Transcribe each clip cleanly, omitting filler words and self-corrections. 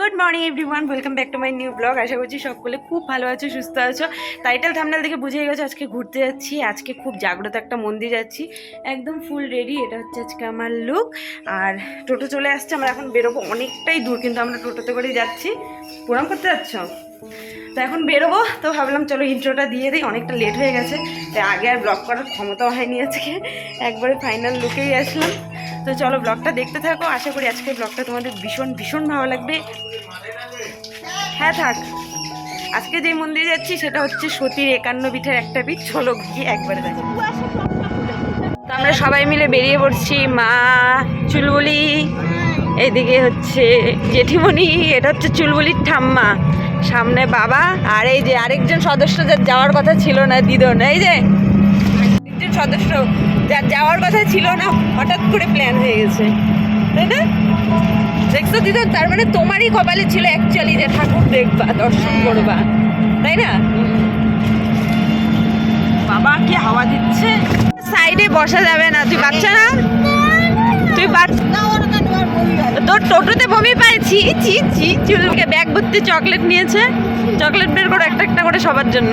Good morning everyone, welcome back to my new blog. আশা করছি সকলে খুব ভালো আছো, সুস্থ আছো। টাইটেল থাম্বনেল থেকে বুঝে গেছো আজকে ঘুরতে যাচ্ছি। আজকে খুব জাগ্রত একটা মন্দির যাচ্ছি, একদম ফুল রেডি। এটা হচ্ছে আজকে আমার লুক। আর টোটো চলে আসছে, আমরা এখন বেরোবো। অনেকটাই দূর, কিন্তু আমরা টোটোতে করেই যাচ্ছি। প্রণাম করতে যাচ্ছ তো এখন বেরোবো। তো ভাবলাম চলো ইন্ট্রোটা দিয়ে দিই, অনেকটা লেট হয়ে গেছে, তাই আগে আর ব্লগ করার ক্ষমতাও হয়নি আজকে। একবারে ফাইনাল লুকেই আসলাম। তো চলো ব্লগটা দেখতে থাকো, আশা করি আজকে ব্লগটা তোমাদের ভীষণ ভীষণ ভালো লাগবে। হ্যাঁ থাক। আজকে যে মন্দিরে যাচ্ছি সেটা হচ্ছে সতীর 51 পীঠের একটা পীঠ। চলো গিয়ে একবারে দেখো। তো আমরা সবাই মিলে বেরিয়ে পড়ছি। মা, চুলবুলি, এইদিকে হচ্ছে জেঠিমণি, এটা হচ্ছে চুলবুলির ঠাম্মা, সামনে বাবা, আর এই যে আরেকজন সদস্য যার যাওয়ার কথা ছিল না, দিদন। এই যে একজন সদস্য যার যাওয়ার কথা ছিল না, হঠাৎ করে প্ল্যান হয়ে গেছে, তাই না? দেখছো দিদন, তার মানে তোমারই কপালে ছিল অ্যাকচুয়ালি যে ঠাকুর দেখবা, দর্শন করবা, তাই না? বাবা কি হাওয়া দিচ্ছে। সাইডে বসা যাবে না, তুই বাচ্চা না, তুই তোর টোটোতে বমি পাইছি। চি চি চুলকে ব্যাগ ভর্তি চকলেট নিয়েছে। চকলেট বের করো একটা একটা করে সবার জন্য।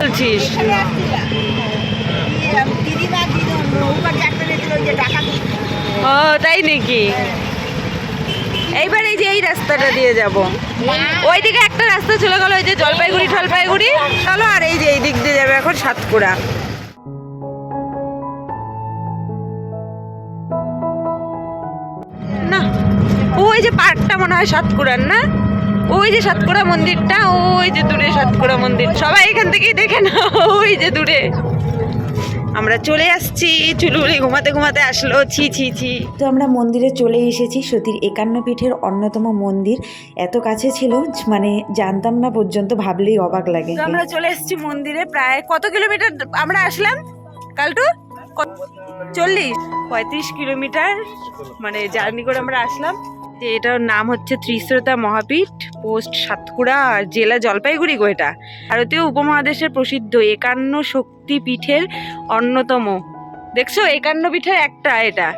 বলছিস ও তাই নাকি? এইবার এই যে এই রাস্তাটা দিয়ে যাব, ওইদিকে একটা রাস্তা চলে গেল, ওই যে জলপাইগুড়ি টলপাইগুড়ি চলো, আর এই যে এই দিক দিয়ে যাবে এখন সাতপুরা। না ওই যে পার্কটা মনে হয় সাতপুরার না, ওই যে সাতপুরা মন্দিরটা, ওই যে দূরে সাতপুরা মন্দির, সবাই এখান থেকেই দেখে না, ওই যে দূরে। আমরা চলে আসছি, চুলুলি ঘুমাতে ঘুমাতে আসলো। ছি ছি ছি। তো আমরা মন্দিরে চলে এসেছি। সতীর 51 পীঠের অন্যতম মন্দির এত কাছে ছিল, মানে জানতাম না পর্যন্ত, ভাবলেই অবাক লাগে। তো আমরা চলে এসেছি মন্দিরে। প্রায় কত কিলোমিটার আমরা আসলাম কালটু? 35 কিলোমিটার মানে জার্নি করে আমরা আসলাম। যে এটার নাম হচ্ছে ত্রিশ্রোতা মহাপীঠ, পোস্ট সাতক্ষীরা, আর জেলা জলপাইগুড়ি গো। এটা ভারতীয় উপমহাদেশের প্রসিদ্ধ 51 শক্তিপীঠের অন্যতম। দেখছো 51 পীঠের একটা এটা।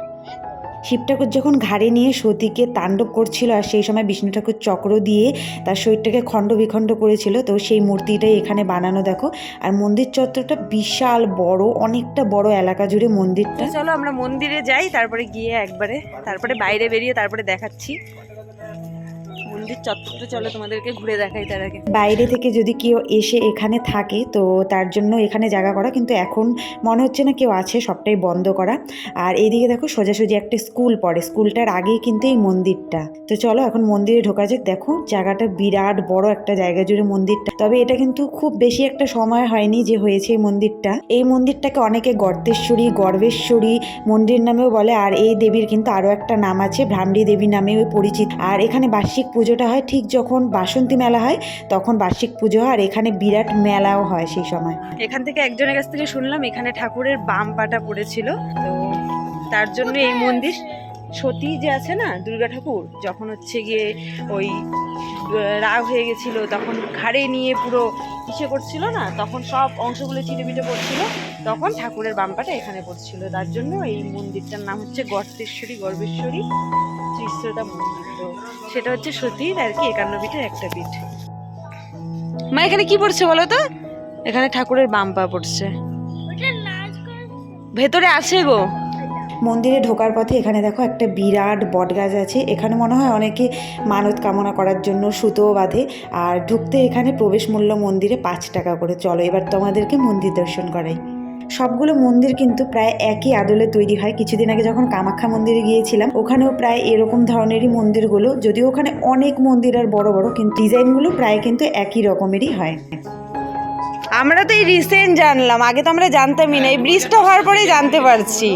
শিব ঠাকুর যখন ঘাড়ে নিয়ে সতীকে তাণ্ডব করছিল, আর সেই সময় বিষ্ণু ঠাকুর চক্র দিয়ে তার শরীরটাকে খণ্ড বিখণ্ড করেছিল, তো সেই মূর্তিটাই এখানে বানানো দেখো। আর মন্দির চত্বরটা বিশাল বড়, অনেকটা বড় এলাকা জুড়ে মন্দিরটা। চলো আমরা মন্দিরে যাই, তারপরে গিয়ে একবারে তারপরে বাইরে বেরিয়ে তারপরে দেখাচ্ছি মন্দির চত্বরটা। চলো তোমাদেরকে ঘুরে দেখাই তার আগে। বাইরে থেকে যদি কেউ এসে এখানে থাকে তো তার জন্য এখানে জায়গা করা, কিন্তু এখন মনে হচ্ছে না কেউ আছে, সবটাই বন্ধ করা। আর এইদিকে দেখো সোজাসুজি একটা স্কুল পড়ে, স্কুলটার আগেই কিন্তু এই মন্দিরটা। তো চলো এখন মন্দিরে ঢোকা যাক। দেখো জায়গাটা বিরাট বড় একটা জায়গা জুড়ে মন্দিরটা, তবে এটা কিন্তু খুব বেশি একটা সময় হয়নি যে হয়েছে এই মন্দিরটা। এই মন্দিরটাকে অনেকে গর্তেশ্বরী, গর্ভেশ্বরী মন্দির নামেও বলে, আর এই দেবীর কিন্তু আরও একটা নাম আছে, ভ্রামরী দেবী নামেও পরিচিত। আর এখানে বার্ষিক পুজোটা হয় ঠিক যখন বাসন্তী মেলা হয় তখন বার্ষিক পুজো হয়, আর এখানে বিরাট মেলাও হয় সেই সময়। এখান থেকে একজনের কাছ থেকে শুনলাম এখানে ঠাকুরের বাম পাটা পড়েছিল, তো তার জন্য এই মন্দির। সতী যে আছে না, দুর্গা ঠাকুর, যখন হচ্ছে গিয়ে ওই রাগ হয়ে গেছিল, তখন ঘাড়ে নিয়ে পুরো ইসে করছিল না, তখন সব অংশগুলো চিটেপিটে পড়ছিল, তখন ঠাকুরের বাম পাটা এখানে পড়ছিল। তার জন্য এই মন্দিরটার নাম হচ্ছে গর্তেশ্বরী গর্ভেশ্বরী ত্রিশ্রোতা মন্দির। তো সেটা হচ্ছে সতীর আর কি 51 পীঠের একটা পীঠ। মা এখানে কি পড়ছে বলো তো? এখানে ঠাকুরের বাম পা পড়ছে, ভেতরে আছে গো। মন্দিরে ঢোকার পথে এখানে দেখো একটা বিরাট বটগাছ আছে, এখানে মনে হয় অনেকে মানত কামনা করার জন্য সুতোও বাঁধে। আর ঢুকতে এখানে প্রবেশ মূল্য মন্দিরে 5 টাকা করে। চলো এবার তোমাদেরকে মন্দির দর্শন করাই। সবগুলো মন্দির কিন্তু প্রায় একই আদলে তৈরি হয়। কিছুদিন আগে যখন কামাখ্যা মন্দিরে গিয়েছিলাম, ওখানেও প্রায় এরকম ধরনেরই মন্দিরগুলো, যদিও ওখানে অনেক মন্দির আর বড় বড়, কিন্তু ডিজাইনগুলো প্রায় কিন্তু একই রকমেরই হয়। আমরা তো এই রিসেন্ট জানলাম, আগে তো আমরা জানতামই না, এই ব্রিজটা হওয়ার পরেই জানতে পারছি।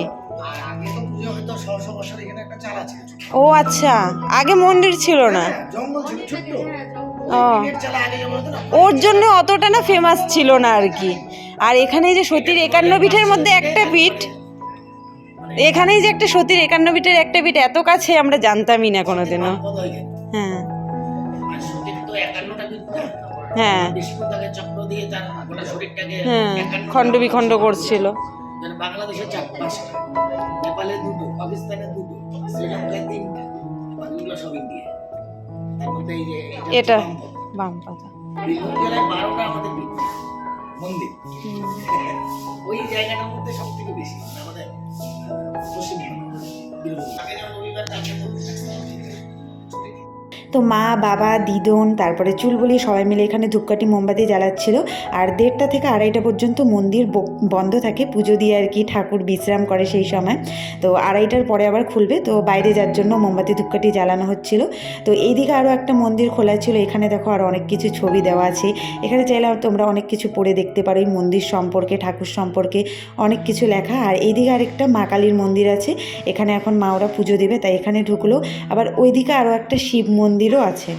ও আচ্ছা, আগে মন্দির ছিল না। ও ওর জন্য অতটা না ফেমাস ছিল না আর কি। আর এখানে যে সতীর 51 পীঠের মধ্যে একটা পীঠ, এখানেই যে একটা সতীর 51 পীঠের একটা পীঠ, এত কাছে আমরা জানতামই না কোনোদিনও। হ্যাঁ হ্যাঁ হ্যাঁ, খণ্ড বিখণ্ড করছিল। এটা বাম পাতা। বীরভূম জেলায় 12টা আমাদের মন্দির, ওই জায়গাটার মধ্যে সব থেকে বেশি আমাদের পশ্চিমবঙ্গ বীরভূম। আগে যেমন রবিবার কালকে তো মা বাবা দিদন তারপরে চুলবুলি সবাই মিলে এখানে ধূপকাঠি মোমবাতি জ্বালাচ্ছিল। আর 1:30 থেকে 2:30 পর্যন্ত মন্দির বন্ধ থাকে পুজো দিয়ে আর কি, ঠাকুর বিশ্রাম করে সেই সময়। তো 2:30টার পরে আবার খুলবে, তো বাইরে যার জন্য মোমবাতি ধূপকাঠি জ্বালানো হচ্ছিল। তো এইদিকে আরও একটা মন্দির খোলা ছিল, এখানে দেখো আরও অনেক কিছু ছবি দেওয়া আছে। এখানে চাইলে তোমরা অনেক কিছু পড়ে দেখতে পারো এই মন্দির সম্পর্কে, ঠাকুর সম্পর্কে অনেক কিছু লেখা। আর এইদিকে আরেকটা মা কালীর মন্দির আছে, এখানে এখন মা ওরা পুজো দেবে তাই এখানে ঢুকলো। আবার ওইদিকে আরও একটা শিব মন্দিরও আছে।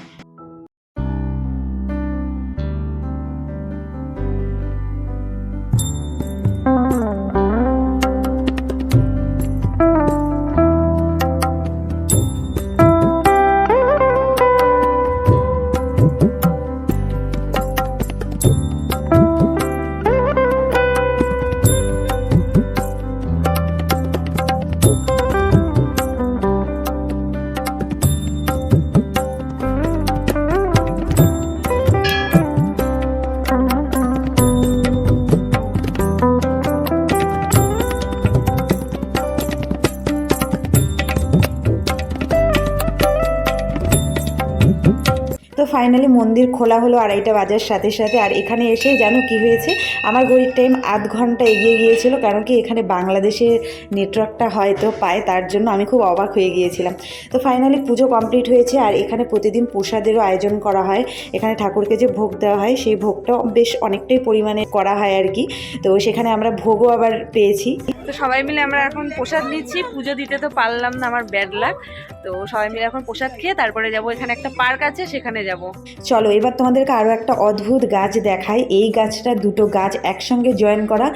তো ফাইনালি মন্দির খোলা হলো 2:30 বাজার সাথে সাথে। আর এখানে এসে জানো কি হয়েছে, আমার ঘড়ির টাইম আধ ঘন্টা এগিয়ে গিয়েছিল, কারণ কি এখানে বাংলাদেশের নেটওয়ার্কটা হয়তো পায়, তার জন্য আমি খুব অবাক হয়ে গিয়েছিলাম। তো ফাইনালি পুজো কমপ্লিট হয়েছে। আর এখানে প্রতিদিন প্রসাদেরও আয়োজন করা হয়, এখানে ঠাকুরকে যে ভোগ দেওয়া হয় সেই ভোগটাও বেশ অনেকটাই পরিমাণে করা হয় আর কি। তো সেখানে আমরা ভোগও আবার পেয়েছি। তো সবাই মিলে আমরা এখন প্রসাদ নিচ্ছি, পুজো দিতে তো পারলাম না, আমার ব্যাড লাক। তো সবাই মিলে এখন প্রসাদ খেয়ে তারপরে যাব, এখানে একটা পার্ক আছে সেখানে যাব। চলো এবার তোমাদেরকে আরও একটা অদ্ভুত গাছ দেখাই। এই গাছটা দুটো গাছ একসঙ্গে জয়েন করা,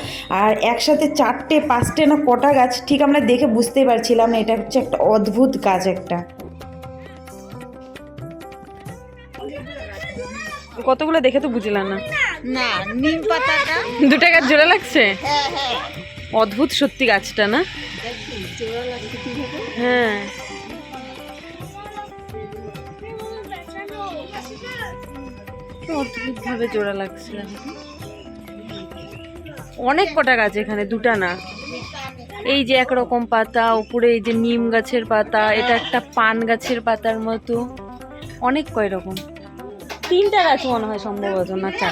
আর একসাথে 4টে 5টে না কটা গাছ ঠিক আমরা দেখে বুঝতেই পারছিলাম না, এটা হচ্ছে একটা অদ্ভুত গাছ একটা। কতগুলো দেখে তো বুঝলাম না। না নিম পাতাটা 2টা গাছ জোড়া লাগছে, হ্যাঁ হ্যাঁ অদ্ভুত সত্যি গাছটা না। দেখি জোড়া লাগছে কিভাবে। হ্যাঁ অদ্ভুত ভাবে জোড়া লাগছে। অনেক কটা গাছ এখানে, 2টা না। এই যে একরকম পাতা, উপরে এই যে নিম গাছের পাতা, এটা একটা পান গাছের পাতার মতো, অনেক কয় রকম। 3টা গাছ মনে হয় সম্ভবত, না 4টা।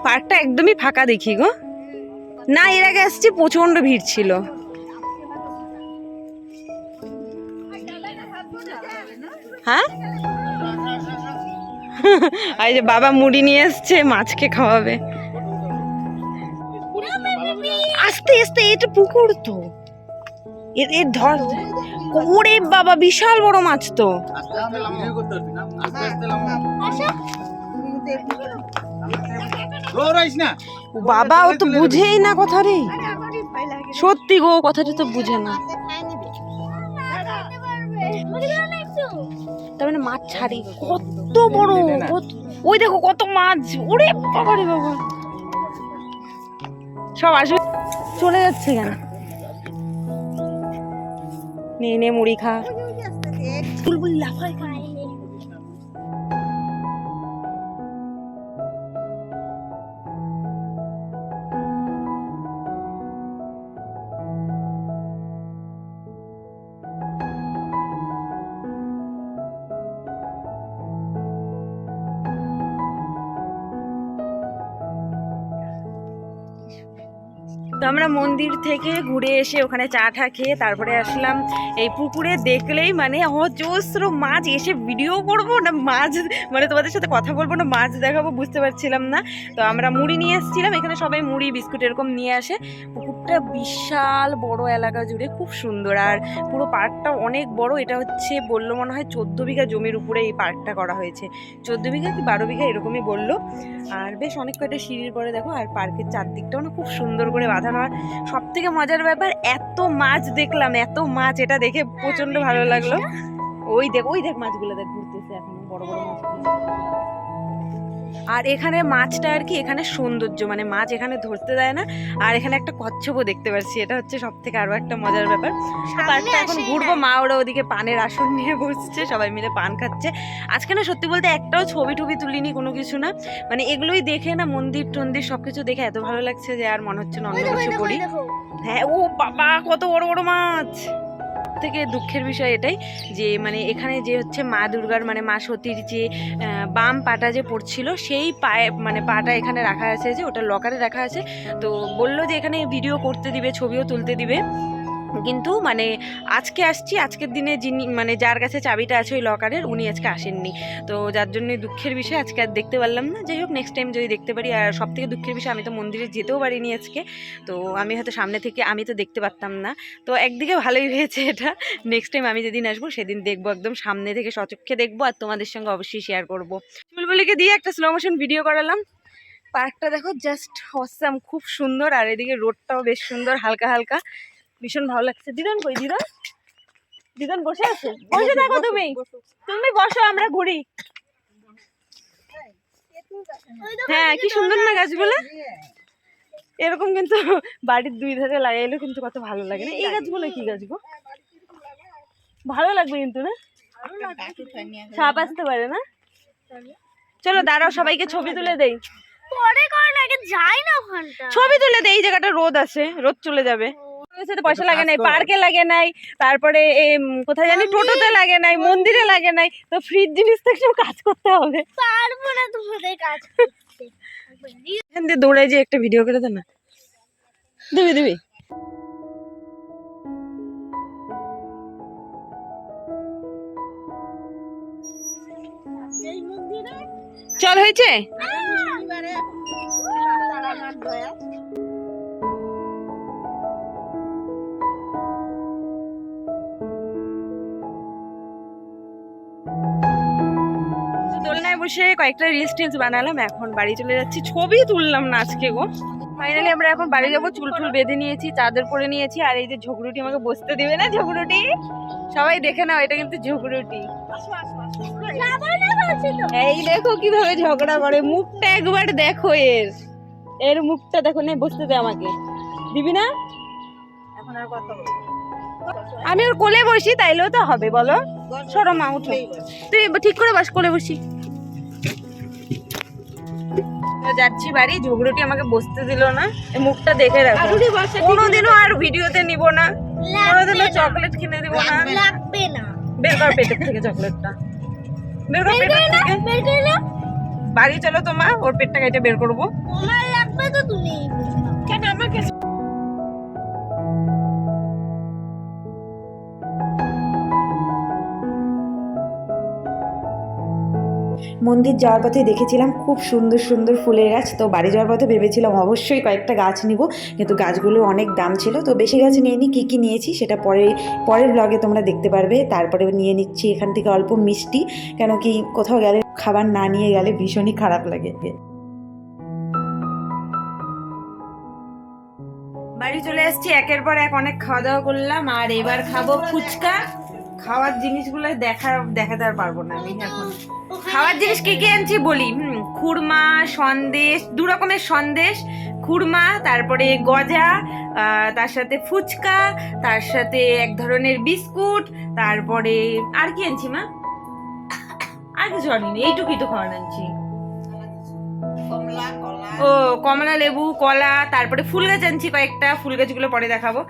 পার্কটা একদমই ফাঁকা দেখি গো। না এর আগে আসছি প্রচন্ড ভিড় ছিল। হ্যাঁ এই যে বাবা মুড়ি নিয়ে এসছে, মাছকে খাওয়াবে। আস্তে আস্তে, এটা পুকুর তো, এর ধর। ওরে বাবা বিশাল বড় মাছ তো। বাবা ও তো বুঝেই না কথা রে, সত্যি গো কথাটা তো বুঝে না। তার মানে মাছ ছাড়ি কত বড়, ওই দেখো কত মাছ। ওরে বাবা রে বাবা, সব আসবে চলে যাচ্ছে কেন। নিয়ে নে মুড়ি খা। বুলবুল লাফায় কেন? তো আমরা মন্দির থেকে ঘুরে এসে ওখানে চা টা খেয়ে তারপরে আসলাম এই পুকুরে। দেখলেই মানে অজস্র মাছ, এসে ভিডিও করবো না মাছ, মানে তোমাদের সাথে কথা বলবো না মাছ দেখাবো বুঝতে পারছিলাম না। তো আমরা মুড়ি নিয়ে এসেছিলাম, এখানে সবাই মুড়ি বিস্কুট এরকম নিয়ে আসে। পুকুরটা বিশাল বড়, এলাকা জুড়ে খুব সুন্দর, আর পুরো পার্কটা অনেক বড়। এটা হচ্ছে বললো মনে হয় 14 বিঘা জমির উপরে এই পার্কটা করা হয়েছে, 14 বিঘা কি 12 বিঘা এরকমই বললো। আর বেশ অনেক কয়টা সিঁড়ির পরে দেখো, আর পার্কের চারদিকটাও না খুব সুন্দর করে বাঁধানো। আর সব থেকে মজার ব্যাপার, এত মাছ দেখলাম, এত মাছ, এটা দেখে প্রচন্ড ভালো লাগলো। ওই দেখ মাছগুলো দেখ ঘুরতেছে এখন। বড় বড় মাছ। আর এখানে মাছটা আর কি এখানে সৌন্দর্য, মানে মাছ এখানে ধরতে দেয় না। আর এখানে একটা কচ্ছপও দেখতে পাচ্ছি, এটা হচ্ছে সব থেকে আরো একটা মজার ব্যাপার। পার্কটা এখন ঘুরবো, মা ওরা ওদিকে পানের আসন নিয়ে বসছে, সবাই মিলে পান খাচ্ছে। আজকে না সত্যি বলতে একটাও ছবি টবি তুলিনি, কোনো কিছু না, মানে এগুলোই দেখে না মন্দির টন্দির সবকিছু দেখে এত ভালো লাগছে যে আর মনে হচ্ছে না অন্য কিছু করি। হ্যাঁ, ও বাবা কত বড় বড় মাছ। থেকে দুঃখের বিষয় এটাই যে মানে এখানে যে হচ্ছে মা দুর্গার মানে মা সতীর যে বাম পাটা যে পড়ছিল সেই পায়ে মানে পাটা এখানে রাখা আছে, যে ওটা লকারে রাখা আছে। তো বললো যে এখানে ভিডিও করতে দিবে, ছবিও তুলতে দিবে, কিন্তু মানে আজকে আসছি, আজকের দিনে যিনি মানে যার কাছে চাবিটা আছে ওই লকারের উনি আজকে আসেননি। তো যার জন্য দুঃখের বিষয় আজকে আর দেখতে পারলাম না। যাই হোক নেক্সট টাইম যদি দেখতে পারি। আর সব থেকে দুঃখের বিষয় আমি তো মন্দিরে যেতেও পারিনি আজকে, তো আমি হয়তো সামনে থেকে আমি তো দেখতে পারতাম না। তো একদিকে ভালোই হয়েছে এটা, নেক্সট টাইম আমি যেদিন আসবো সেদিন দেখবো, একদম সামনে থেকে সচক্ষে দেখবো, আর তোমাদের সঙ্গে অবশ্যই শেয়ার করবো। চুলবুলিকে দিয়ে একটা স্লো মোশন ভিডিও করালাম। পার্কটা দেখো জাস্ট অসাম, খুব সুন্দর। আর এদিকে রোডটাও বেশ সুন্দর, হালকা হালকা, ভীষণ ভালো লাগছে। দিদন কই? দিদন দিদন বসে আছে, বসে থাকো তুমি, তুমি বসো, আমরা ঘুরি। হ্যাঁ কি সুন্দর না গাছগুলো, এরকম কিন্তু বাড়ির দুই ধারে লাগাইলে কিন্তু কত ভালো লাগে না? এই গাছগুলো কি গাছ গো, ভালো লাগবে কিন্তু না, সাপ আসতে পারে না? চলো দাঁড়াও, সবাইকে ছবি তুলে দেই, ছবি তুলে দেই। এই জায়গাটা রোদ আছে, রোদ চলে যাবে। পয়সা লাগে নাই, পার্কে লাগে নাই, তারপরে কোথায় জানি টোটোতে লাগে নাই, মন্দিরে লাগে নাই, তো ফ্রিজ জিনিস থেকে সব কাজ করতে হবে। পারবো না তোমাদের কাজ করতে, এখান দিয়ে দৌড়াই যে একটা ভিডিও করে দে না, দিবি দিবি। চল হয়েছে। দোলনায় বসে কয়েকটা রিলস টিলস বানালাম, এখন বাড়ি চলে যাচ্ছি। ছবি তুললাম না আজকে গো। ফাইনালি আমরা এখন বাড়ি যাবো, চুল টুল বেঁধে নিয়েছি, চাদর পরে নিয়েছি। আর এই যে ঝগড়ুটি আমাকে বসতে দিবে না, ঝগড়ুটি সবাই দেখে নাও, এটা কিন্তু ঝগড়ুটি। এই দেখো কিভাবে ঝগড়া করে, মুখটা একবার দেখো, এর মুখটা দেখো। না বসতে দে আমাকে, দিবি না? এখন আর কত, আমি ওর কোলে বসি তাইলেও তো হবে বলো। সরো মা, উঠো, তুই ঠিক করে বস, কোলে বসি। যাচ্ছি বাড়ি, ঝগড়ুটি আমাকে বসতে দিল না, এই মুখটা দেখে রাখো। কোনোদিনও আর ভিডিওতে নিব না, কোনোদিনও চকলেট কিনে দিব না। লাগবে না, বের কর পেটের থেকে চকলেটটা, বের কর পেটের থেকে, বের করে নাও। বাড়ি চলো তোমা, ওর পেটটা কেটে বের করবো। তোমার লাগবে তো, তুমি কেন আমাকে। মন্দির যাওয়ার পথে দেখেছিলাম খুব সুন্দর সুন্দর ফুলের গাছ, তো বাড়ি যাওয়ার পথে ভেবেছিলাম অবশ্যই কয়েকটা গাছ নিব, কিন্তু গাছগুলো অনেক দাম ছিল, তো বেশি গাছ নিইনি। কী কী নিয়েছি সেটা পরের ব্লগে তোমরা দেখতে পারবে। তারপরে নিয়ে নিচ্ছি এখান থেকে অল্প মিষ্টি, কেন কি কোথাও গেলে খাবার না নিয়ে গেলে ভীষণই খারাপ লাগে। বাড়ি চলে এসেছি, একের পর এক অনেক খাওয়া দাওয়া করলাম, আর এবার খাবো ফুচকা। খাওয়ার জিনিসগুলো দেখাতে আর পারবো না আমি এখন। খাওয়ার জিনিস কি কি আনছি বলি। খুরমা, সন্দেশ, দু রকমের সন্দেশ, খুরমা, তারপরে গজা, তার সাথে ফুচকা, তার সাথে এক ধরনের বিস্কুট, তারপরে আর কি আনছি মা? আর কিছু আনিনি, এইটুকুই তো খাওয়ার আনছি। ও কমলা লেবু, কলা, তারপরে ফুল গাছ আনছি কয়েকটা, ফুল গাছগুলো পরে দেখাবো।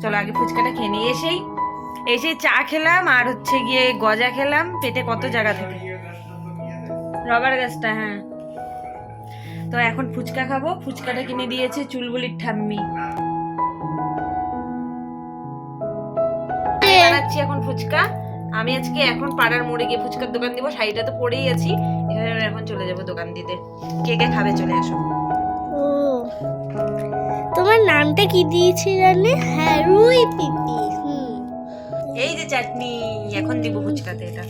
চলো আগে ফুচকাটা খেয়ে নিই। এসে চা খেলাম, আর হচ্ছে গিয়ে গজা খেলাম, পেটে কত জায়গা থেকে। রবার গাছটা, হ্যাঁ। তো এখন ফুচকা খাবো, ফুচকাটা কিনে দিয়েছে চুলবুলির ঠাম্মি। বানাচ্ছি এখন ফুচকা। আমি আজকে এখন পাড়ার মোড়ে গিয়ে ফুচকার দোকান দিব, শাড়িটা তো পরেই আছি, এভাবে এখন চলে যাবো দোকান দিতে। কে কে খাবে চলে আসো। ও তোমার নামটা কি দিয়েছি জানে? হ্যাঁ, রুই পিপি। এই যে চাটনি, এখন দিব ফুচকাতে এটা।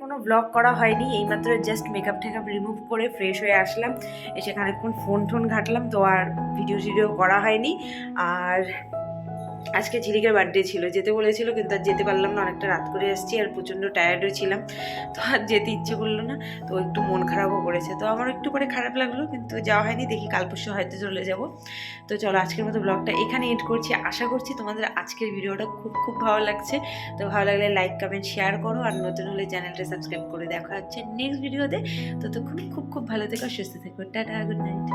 কোনো ব্লগ করা হয়নি, এইমাত্র জাস্ট মেকআপ টেকআপ রিমুভ করে ফ্রেশ হয়ে আসলাম, এসে খানিকক্ষণ ফোন টোন ঘাটলাম, তো আর ভিডিও করা হয়নি। আর আজকে ঝিলিকের বার্থডে ছিল, যেতে বলেছিল কিন্তু আর যেতে পারলাম না, অনেকটা রাত করে এসেছি আর প্রচণ্ড টায়ার্ডও ছিলাম, তো আর যেতে ইচ্ছে করলো না, তো একটু মন খারাপও করেছে, তো আমার একটু করে খারাপ লাগলো, কিন্তু যাওয়া হয়নি, দেখি কাল পরশু হয়তো চলে যাব। তো চলো আজকের মতো ব্লগটা এখানে এড করছি, আশা করছি তোমাদের আজকের ভিডিওটা খুব ভালো লাগছে। তো ভালো লাগলে লাইক কমেন্ট শেয়ার করো, আর নতুন হলে চ্যানেলটা সাবস্ক্রাইব করে দেখা হচ্ছে নেক্সট ভিডিওতে। ততক্ষণ খুব ভালো থেকো, সুস্থ থেকো, টাটা, গুড নাইট।